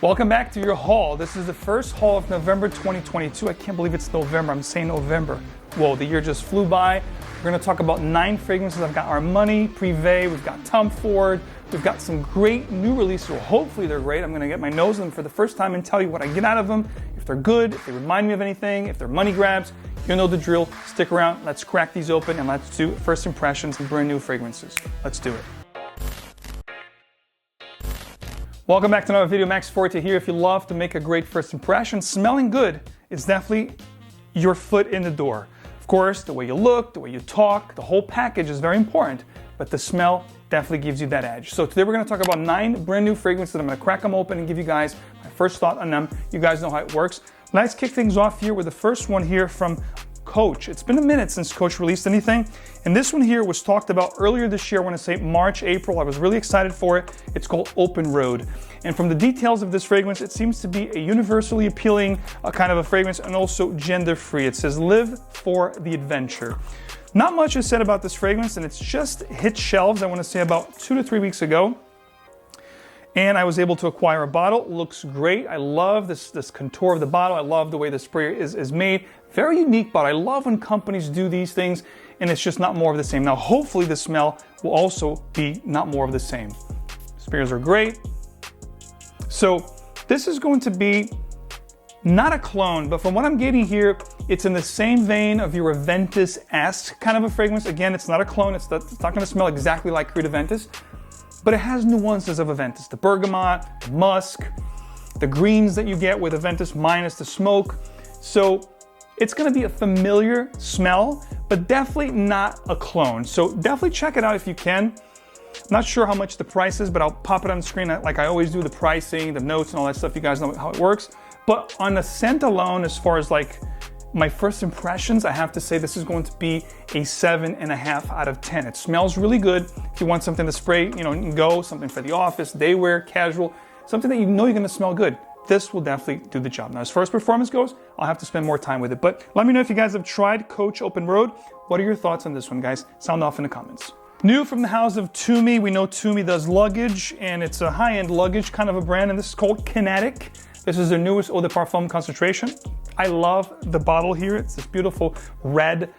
Welcome back to your haul. This is the first haul of November 2022. I can't believe it's November. I'm saying November. Whoa, the year just flew by. We're going to talk about 9 fragrances. I've got Armani, Prives, we've got Tom Ford. We've got some great new releases. Well, hopefully they're great. I'm going to get my nose in them for the first time and tell you what I get out of them. If they're good, if they remind me of anything, if they're money grabs, you know the drill. Stick around. Let's crack these open and let's do first impressions of brand new fragrances. Let's do it. Welcome back to another video. Max Forti here. If you love to make a great first impression, smelling good is definitely your foot in the door. Of course, the way you look, the way you talk, the whole package is very important, but the smell definitely gives you that edge. So today we're going to talk about 9 brand new fragrances. I'm going to crack them open and give you guys my first thought on them. You guys know how it works. Let's kick things off here with the first one here from Coach. It's been a minute since Coach released anything, and this one here was talked about earlier this year. I want to say March, April. I was really excited for it. It's called Open Road, and from the details of this fragrance, it seems to be a universally appealing kind of a fragrance and also gender-free. It says live for the adventure. Not much is said about this fragrance, and it's just hit shelves, I want to say about 2 to 3 weeks ago. And I was able to acquire a bottle. It looks great. I love this contour of the bottle. I love the way the sprayer is made. Very unique bottle. I love when companies do these things and it's just not more of the same. Now, hopefully the smell will also be not more of the same. Sprayers are great. So this is going to be not a clone, but from what I'm getting here, it's in the same vein of your Aventus-esque kind of a fragrance. Again, it's not a clone. It's not going to smell exactly like Aventus. But it has nuances of Aventus. The bergamot, the musk, the greens that you get with Aventus minus the smoke. So it's going to be a familiar smell, but definitely not a clone. So definitely check it out if you can. I'm not sure how much the price is, but I'll pop it on the screen like I always do, the pricing, the notes and all that stuff. You guys know how it works. But on the scent alone, as far as like my first impressions, I have to say this is going to be a 7.5 out of 10. It smells really good. If you want something to spray, you know, and go, something for the office, day wear, casual, something that you know you're going to smell good. This will definitely do the job. Now, as far as performance goes, I'll have to spend more time with it. But let me know if you guys have tried Coach Open Road. What are your thoughts on this one, guys? Sound off in the comments. New from the house of Tumi. We know Tumi does luggage, and it's a high-end luggage kind of a brand, and this is called Kinetic. This is their newest eau de parfum concentration. I love the bottle here. It's this beautiful red,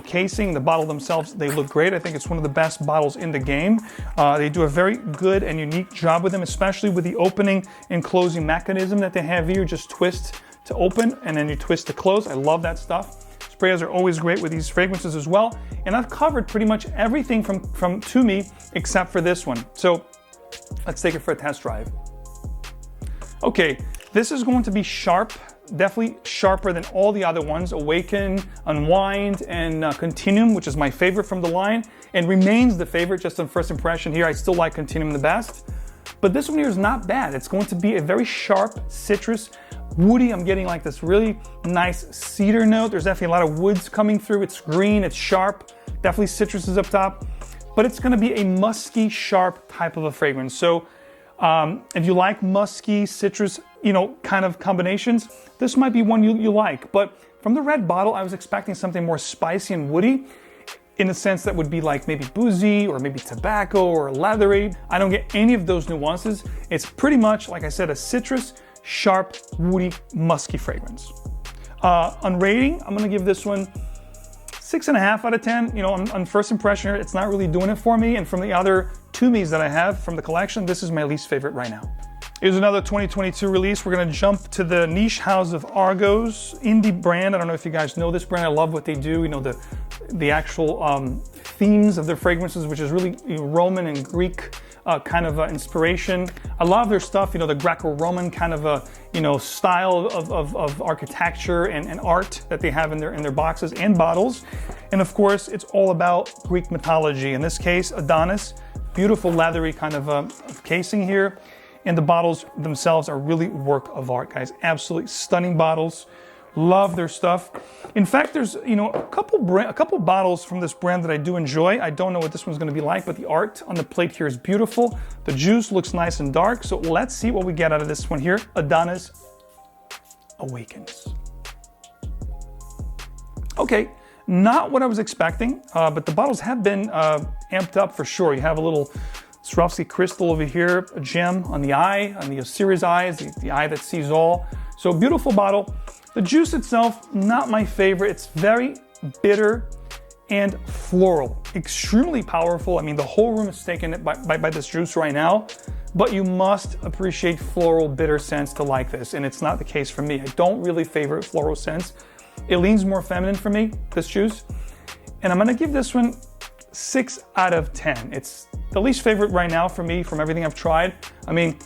casing. The bottle themselves, they look great. I think it's one of the best bottles in the game. They do a very good and unique job with them, especially with the opening and closing mechanism that they have here. Just twist to open and then you twist to close. I love that stuff. Sprayers are always great with these fragrances as well. And I've covered pretty much everything from Tumi except for this one. So let's take it for a test drive. Okay, this is going to be sharp. Definitely sharper than all the other ones. Awaken, Unwind, and Continuum, which is my favorite from the line, and remains the favorite just on first impression here. I still like Continuum the best. But this one here is not bad. It's going to be a very sharp citrus, woody. I'm getting like this really nice cedar note. There's definitely a lot of woods coming through. It's green, it's sharp. Definitely citrus is up top. But it's going to be a musky, sharp type of a fragrance. So if you like musky, citrus, kind of combinations, this might be one you like. But from the red bottle, I was expecting something more spicy and woody in a sense that would be like maybe boozy or maybe tobacco or leathery. I don't get any of those nuances. It's pretty much, like I said, a citrus, sharp, woody, musky fragrance. On rating, I'm going to give this one 6.5 out of 10. On first impression here, it's not really doing it for me. And from the other Tumis that I have from the collection, this is my least favorite right now. Here's another 2022 release. We're going to jump to the niche house of Argos, indie brand. I don't know if you guys know this brand. I love what they do. The actual themes of their fragrances, which is really Roman and Greek kind of inspiration. I love their stuff. The Greco-Roman kind of a style of architecture and art that they have in their boxes and bottles. And of course, it's all about Greek mythology. In this case, Adonis. Beautiful leathery kind of casing here. And the bottles themselves are really work of art, guys. Absolutely stunning bottles. Love their stuff. In fact, there's a couple bottles from this brand that I do enjoy. I don't know what this one's going to be like, but the art on the plate here is beautiful. The juice looks nice and dark. So let's see what we get out of this one here. Adonis Awakens. Okay, not what I was expecting, but the bottles have been amped up for sure. You have a little Swarovski crystal over here, a gem on the eye, on the 𝗘𝗧'𝗦𝗧 eyes, the eye that sees all. So beautiful bottle. The juice itself, not my favorite. It's very bitter and floral, extremely powerful. I mean, the whole room is taken by this juice right now, but you must appreciate floral bitter scents to like this, and it's not the case for me. I don't really favor floral scents. It leans more feminine for me, this juice, and I'm gonna give this one 6 out of 10. It's the least favorite right now for me from everything I've tried. I mean,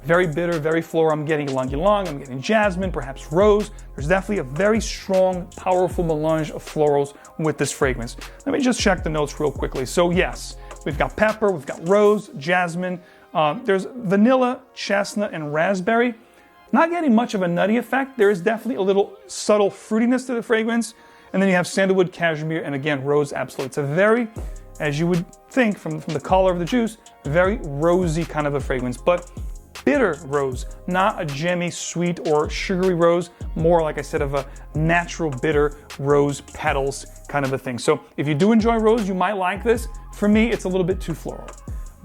very bitter, very floral. I'm getting ylang-ylang, I'm getting jasmine, perhaps rose. There's definitely a very strong, powerful melange of florals with this fragrance. Let me just check the notes real quickly. So yes, we've got pepper, we've got rose, jasmine, there's vanilla, chestnut, and raspberry. Not getting much of a nutty effect. There is definitely a little subtle fruitiness to the fragrance. And then you have sandalwood, cashmere, and again, rose absolute. It's a very, as you would think from the color of the juice, very rosy kind of a fragrance, but bitter rose, not a gemmy, sweet, or sugary rose, more like I said, of a natural bitter rose petals kind of a thing. So if you do enjoy rose, you might like this. For me, it's a little bit too floral.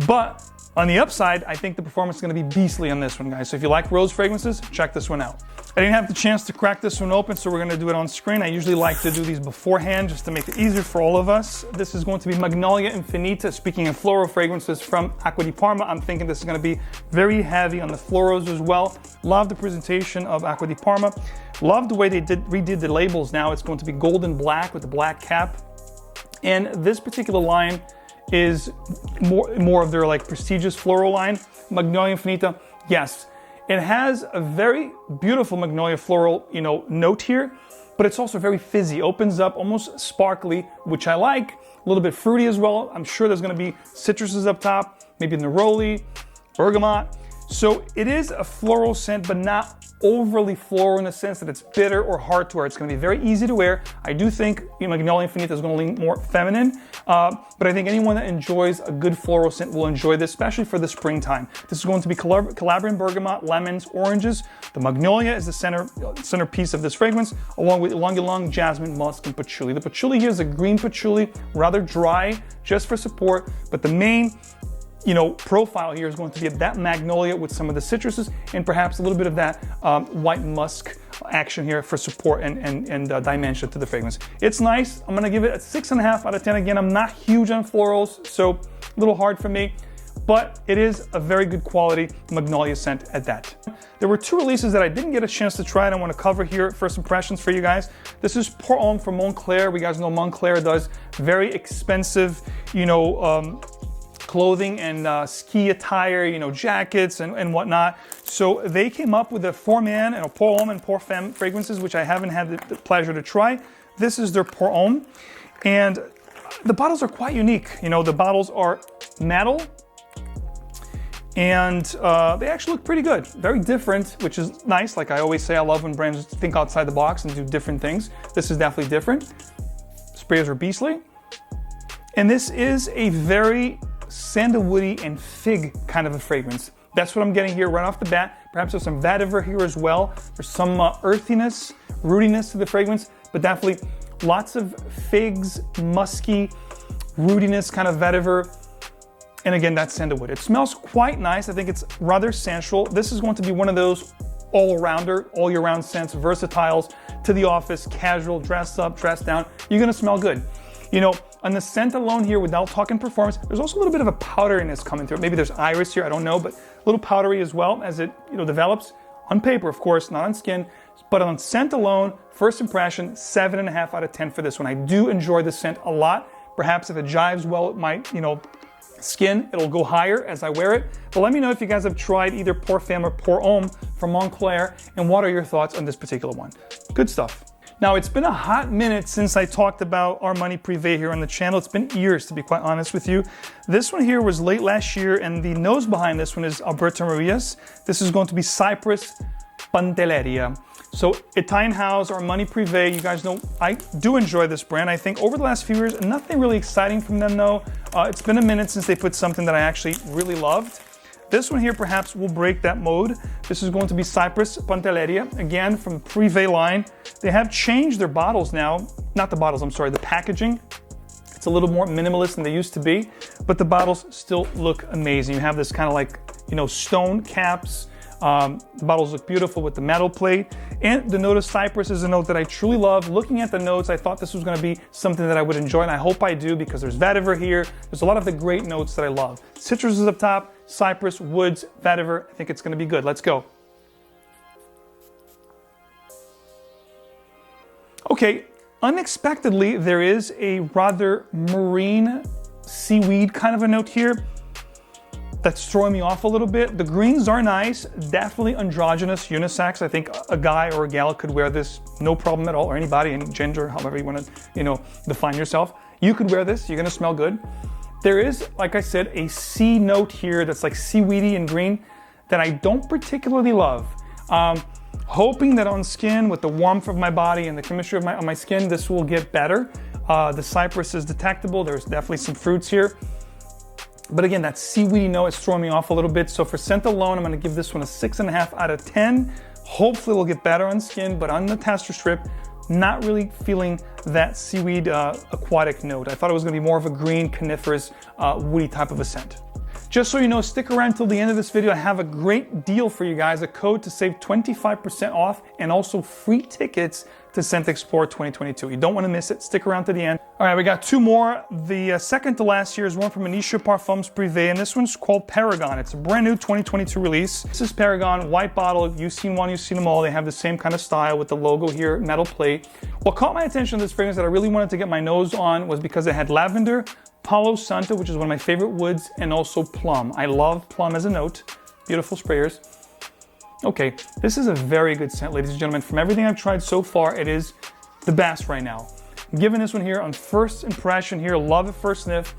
But on the upside, I think the performance is going to be beastly on this one, guys. So if you like rose fragrances, check this one out. I didn't have the chance to crack this one open, so we're going to do it on screen. I usually like to do these beforehand just to make it easier for all of us. This is going to be Magnolia Infinita. Speaking of floral fragrances from Acqua di Parma, I'm thinking this is going to be very heavy on the florals as well. Love the presentation of Acqua di Parma. Love the way they redid the labels now. It's going to be golden black with the black cap. And this particular line is more of their like prestigious floral line. Magnolia Infinita, yes. It has a very beautiful magnolia floral, note here, but it's also very fizzy. Opens up almost sparkly, which I like. A little bit fruity as well. I'm sure there's going to be citruses up top, maybe neroli, bergamot. So it is a floral scent, but not overly floral in the sense that it's bitter or hard to wear. It's going to be very easy to wear. I do think Magnolia Infinita is going to lean more feminine, but I think anyone that enjoys a good floral scent will enjoy this, especially for the springtime. This is going to be Calabrian bergamot, lemons, oranges. The magnolia is the centerpiece of this fragrance, along with ylang-ylang, jasmine, musk, and patchouli. The patchouli here is a green patchouli, rather dry, just for support, but the main profile here is going to be that magnolia with some of the citruses and perhaps a little bit of that white musk action here for support and dimension to the fragrance. It's nice. I'm going to give it a 6.5 out of 10. Again, I'm not huge on florals, so a little hard for me, but it is a very good quality magnolia scent at that. There were 2 releases that I didn't get a chance to try and I want to cover here. First impressions for you guys. This is Pour Homme from Moncler. We guys know Moncler does very expensive, clothing and ski attire, jackets and whatnot. So they came up with a Pour Man and a Pour Homme and Pour Femme fragrances, which I haven't had the pleasure to try. This is their Pour Homme, and the bottles are quite unique. The bottles are metal, and they actually look pretty good. Very different, which is nice. Like I always say, I love when brands think outside the box and do different things. This is definitely different. Sprays are beastly. And this is a very sandalwoody and fig kind of a fragrance. That's what I'm getting here right off the bat. Perhaps there's some vetiver here as well. There's some earthiness, rootiness to the fragrance, but definitely lots of figs, musky, rootiness, kind of vetiver. And again, that's sandalwood. It smells quite nice. I think it's rather sensual. This is going to be one of those all-rounder, all-year-round scents, versatiles, to the office, casual, dress up, dress down. You're gonna smell good. On the scent alone here, without talking performance, there's also a little bit of a powderiness coming through. Maybe there's iris here, I don't know, but a little powdery as well as it develops. On paper, of course, not on skin, but on scent alone, first impression, 7.5 out of 10 for this one. I do enjoy the scent a lot. Perhaps if it jives well with my, skin, it'll go higher as I wear it. But let me know if you guys have tried either Pour Femme or Pour Homme from Moncler, and what are your thoughts on this particular one. Good stuff. Now, it's been a hot minute since I talked about Armani Privé here on the channel. It's been years, to be quite honest with you. This one here was late last year, and the nose behind this one is Alberto Maria's. This is going to be Cyprus Pantelleria. So Italian house, Armani Privé, you guys know I do enjoy this brand. I think over the last few years, nothing really exciting from them though. It's been a minute since they put something that I actually really loved. This one here perhaps will break that mode. This is going to be Cyprus Pantelleria, again from the Privé line. They have changed their bottles now, not the bottles, I'm sorry, the packaging. It's a little more minimalist than they used to be, but the bottles still look amazing. You have this kind of like, you know, stone caps. The bottles look beautiful with the metal plate. And the note of cypress is a note that I truly love. Looking at the notes, I thought this was going to be something that I would enjoy, and I hope I do, because there's vetiver here. There's a lot of the great notes that I love. Citrus is up top, cypress, woods, vetiver. I think it's going to be good. Let's go. Okay, unexpectedly, there is a rather marine seaweed kind of a note here that's throwing me off a little bit. The greens are nice, definitely androgynous, unisex. I think a guy or a gal could wear this no problem at all, or anybody, any gender, however you want to, you know, define yourself. You could wear this, you're gonna smell good. There is, like I said, a sea note here that's like seaweedy and green that I don't particularly love. Hoping that on skin, with the warmth of my body and the chemistry of my skin, this will get better. The cypress is detectable. There's definitely some fruits here. But again, that seaweedy note is throwing me off a little bit. So for scent alone, I'm gonna give this one a 6.5 out of 10. Hopefully it'll get better on skin, but on the tester strip, not really feeling that seaweed aquatic note. I thought it was gonna be more of a green, coniferous, woody type of a scent. Just so you know, stick around till the end of this video. I have a great deal for you guys, a code to save 25% off and also free tickets to ScentXplore 2022. You don't want to miss it. Stick around to the end. All right, we got two more. The second to last year is one from Initio Parfums Prives, and this one's called Paragon. It's a brand new 2022 release. This is Paragon, white bottle. You've seen one, you've seen them all. They have the same kind of style with the logo here, metal plate. What caught my attention to this fragrance that I really wanted to get my nose on was because it had lavender, Palo Santo, which is one of my favorite woods, and also plum. I love plum as a note. Beautiful sprayers. Okay, this is a very good scent, ladies and gentlemen. From everything I've tried so far, it is the best right now. I'm giving this one here on first impression here, love at first sniff,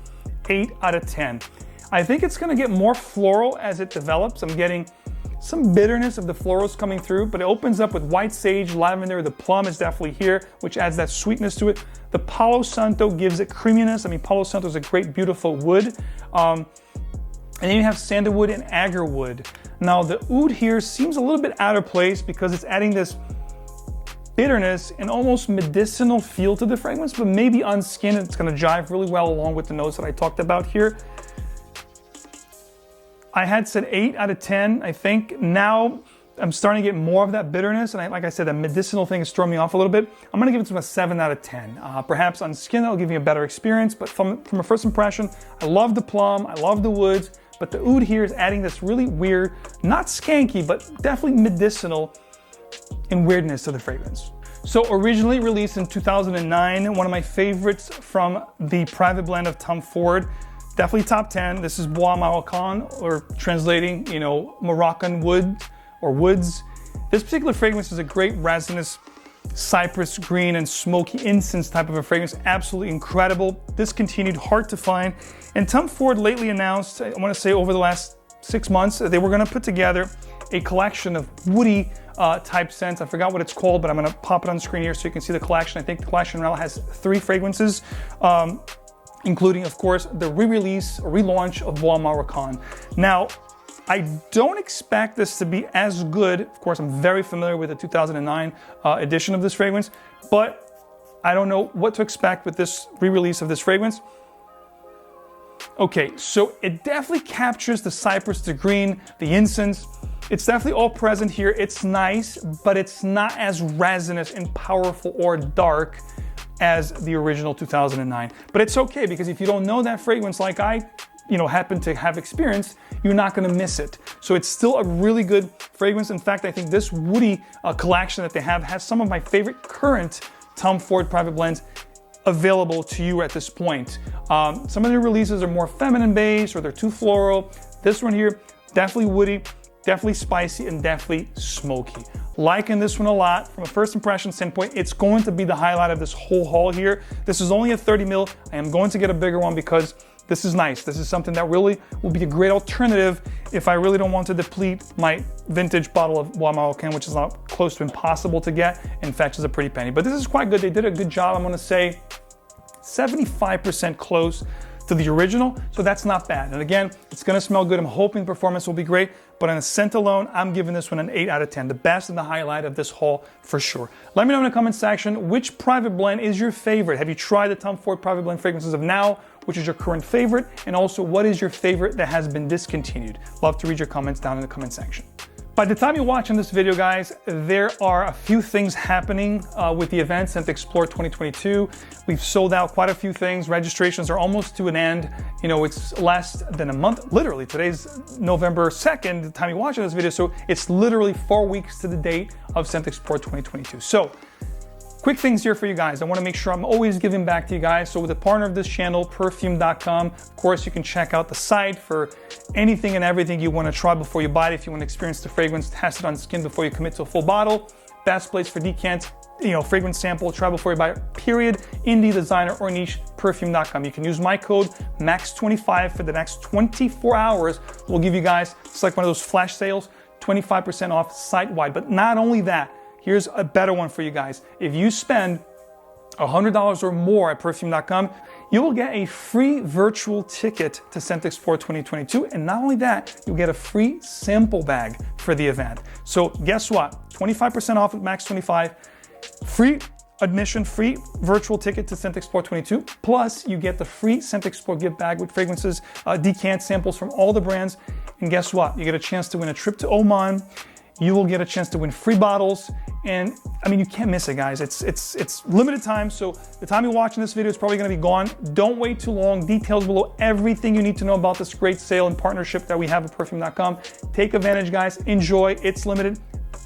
8 out of 10. I think it's gonna get more floral as it develops. I'm getting some bitterness of the florals coming through, but it opens up with white sage, lavender. The plum is definitely here, which adds that sweetness to it. The Palo Santo gives it creaminess. I mean, Palo Santo is a great, beautiful wood. And then you have sandalwood and agarwood. Now the oud here seems a little bit out of place because it's adding this bitterness and almost medicinal feel to the fragrance, but maybe on skin it's gonna jive really well along with the notes that I talked about here. I had said 8 out of 10, I think. Now I'm starting to get more of that bitterness, and like I said, that medicinal thing is throwing me off a little bit. I'm gonna give it to a 7 out of 10. Perhaps on skin that'll give you a better experience, but from a first impression, I love the plum, I love the woods, but the oud here is adding this really weird, not skanky, but definitely medicinal and weirdness to the fragrance. So originally released in 2009, one of my favorites from the private blend of Tom Ford, definitely top 10. This is 𝗬𝗏, or translating, you know, Moroccan wood or woods. This particular fragrance is a great resinous cypress green and smoky incense type of a fragrance. Absolutely incredible. Discontinued, hard to find. And Tom Ford lately announced, I want to say over the last 6 months, that they were going to put together a collection of woody type scents. I forgot what it's called, but I'm going to pop it on the screen here so you can see the collection. I think the collection now has 3 fragrances, including, of course, the re-release or relaunch of 𝗬𝗏. Now, I don't expect this to be as good. Of course, I'm very familiar with the 2009 edition of this fragrance, but I don't know what to expect with this re-release of this fragrance. Okay, so it definitely captures the cypress, the green, the incense. It's definitely all present here. It's nice, but it's not as resinous and powerful or dark as the original 2009. But it's okay, because if you don't know that fragrance like I happen to have experienced, you're not gonna miss it. So it's still a really good fragrance. In fact, I think this woody collection that they have has some of my favorite current Tom Ford private blends available to you at this point. Some of the releases are more feminine based, or they're too floral. This one here, definitely woody, definitely spicy, and definitely smoky. Liking this one a lot. From a first impression standpoint, it's going to be the highlight of this whole haul here. This is only a 30 ml. I am going to get a bigger one because this is nice. This is something that really will be a great alternative if I really don't want to deplete my vintage bottle of 𝗬𝗏, which is not close to impossible to get and fetches a pretty penny. But this is quite good. They did a good job. I'm gonna say 75% close to the original, so that's not bad. And again, it's gonna smell good. I'm hoping performance will be great, but on a scent alone, I'm giving this one an 8 out of 10. The best and the highlight of this haul for sure. Let me know in the comment section which private blend is your favorite. Have you tried the Tom Ford private blend fragrances of now? Which is your current favorite? And also, what is your favorite that has been discontinued? Love to read your comments down in the comment section. By the time you're watching this video, guys, there are a few things happening with the event, ScentXplore 2022. We've sold out quite a few things. Registrations are almost to an end. You know, it's less than a month. Literally, today's November 2nd, the time you're watching this video. So it's literally 4 weeks to the date of ScentXplore 2022. So quick things here for you guys. I want to make sure I'm always giving back to you guys. So with the partner of this channel, Perfume.com, of course, you can check out the site for anything and everything you want to try before you buy it. If you want to experience the fragrance, test it on skin before you commit to a full bottle. Best place for decants, fragrance sample, try before you buy it, period. Indie, designer, or niche, Perfume.com. You can use my code MAX25 for the next 24 hours. We'll give you guys, it's like one of those flash sales, 25% off site-wide. But not only that, here's a better one for you guys. If you spend $100 or more at Perfume.com, you will get a free virtual ticket to ScentXplore 2022. And not only that, you'll get a free sample bag for the event. So guess what? 25% off at Max 25, free admission, free virtual ticket to ScentXplore 22. Plus, you get the free ScentXplore gift bag with fragrances, decant samples from all the brands. And guess what? You get a chance to win a trip to Oman. You will get a chance to win free bottles. And I mean, you can't miss it, guys. It's limited time. So the time you're watching this video is probably going to be gone. Don't wait too long. Details below, everything you need to know about this great sale and partnership that we have at Perfume.com. Take advantage, guys. Enjoy. It's limited.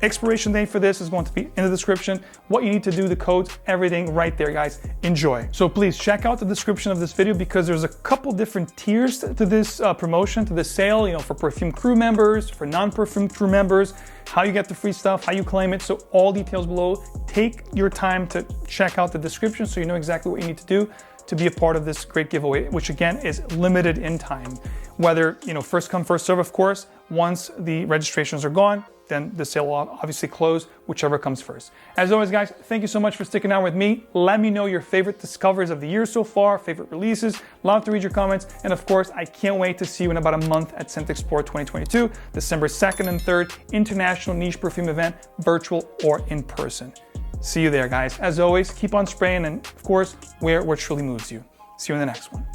Expiration date for this is going to be in the description. What you need to do, the codes, everything right there, guys. Enjoy. So please check out the description of this video because there's a couple different tiers to this promotion, to this sale, for Perfume crew members, for non-Perfume crew members, how you get the free stuff, how you claim it. So all details below. Take your time to check out the description so you know exactly what you need to do to be a part of this great giveaway, which again is limited in time. Whether, first come, first serve, of course. Once the registrations are gone, then the sale will obviously close, whichever comes first. As always, guys, thank you so much for sticking out with me. Let me know your favorite discoveries of the year so far, favorite releases. Love to read your comments. And of course, I can't wait to see you in about a month at ScentXplore 2022, December 2nd and 3rd, International Niche Perfume Event, virtual or in person. See you there, guys. As always, keep on spraying and, of course, wear what truly moves you. See you in the next one.